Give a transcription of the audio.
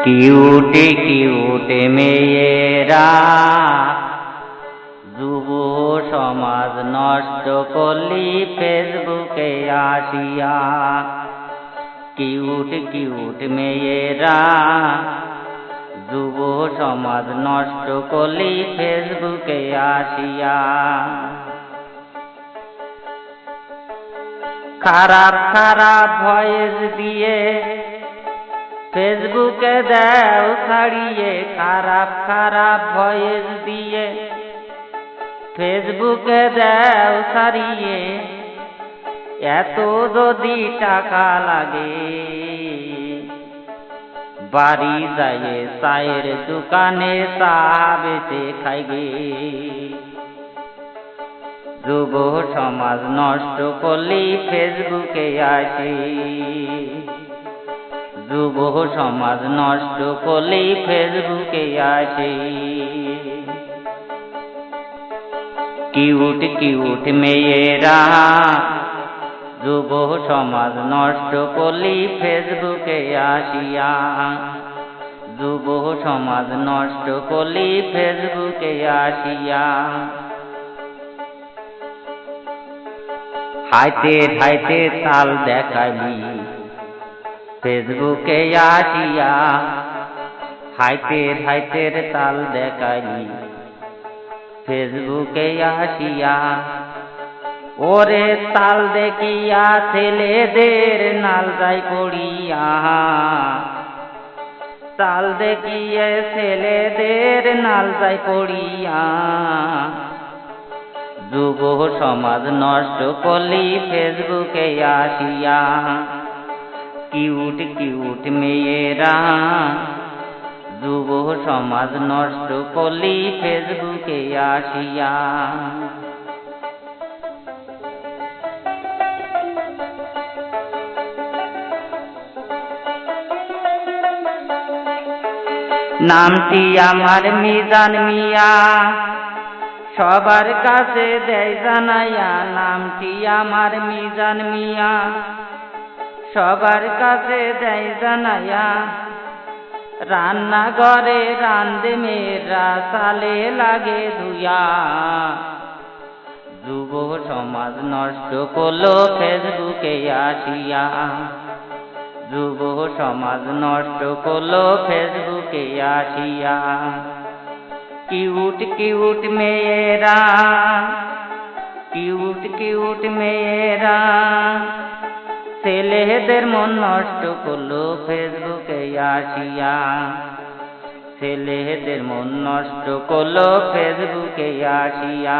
কিউটে কিউটে মেয়েরা যুব সমাজ নষ্ট করলি ফেসবুকে আসিয়া। কিউট কিউট মেয়েরা যুব সমাজ নষ্ট করলি ফেসবুকে আসিয়া। খারাপ খারাপ ভয়েস দিয়ে ফেসবুকে দেও ছাড়িয়ে, খারাপ খারাপ ভয়েস দিয়ে ফেসবুকে দেও ছাড়িয়ে। এত যদি টাকা লাগে বাড়ি যায় চায়ের দোকানে চা বেচে খাইগে। যুব সমাজ নষ্ট করলি ফেসবুকে আসে। যুব সমাজ নষ্ট করলি ফেসবুকে আসে। কিউট কিউট মেয়েরা যুব সমাজ নষ্ট করলি ফেসবুকে আসিয়া। যুব সমাজ নষ্ট করলি ফেসবুকে আসিয়া। হাইতে হাইতে তাল দেখালি ফেসবুকে আসিয়া। হাইতে হাইতে তাল দেখালি ফেসবুকে আসিয়া। ওরে তাল দেখিয়া ছেলেদের নাল যায় পড়িয়া। তাল দেখিয়ে ছেলেদের নাল যায় পড়িয়া। যুব সমাজ নষ্ট করলি ফেসবুকে আসিয়া। কিউট কিউট মেয়েরা যুব সমাজ নষ্ট করলি ফেসবুকে আসিয়া। নামটি আমার মিজান মিয়া, সবার কাছে দেয় জানাইয়া। নামটি আমার মিজান মিয়া, সবার কাছে দেয় জানাইয়া। রান্নাঘরে রান্ধে মেয়েরা চালে লাগে ধুইয়া। যুব সমাজ নষ্ট করলো ফেসবুকে আসিয়া। যুব সমাজ নষ্ট করলো ফেসবুকে আসিয়া। কিউট কিউট মেয়েরা, কিউট কিউট মেয়েরা ছেলেদের মন নষ্ট করলো ফেসবুকে আসিয়া। ছেলেদের মন নষ্ট করলো ফেসবুকে আসিয়া।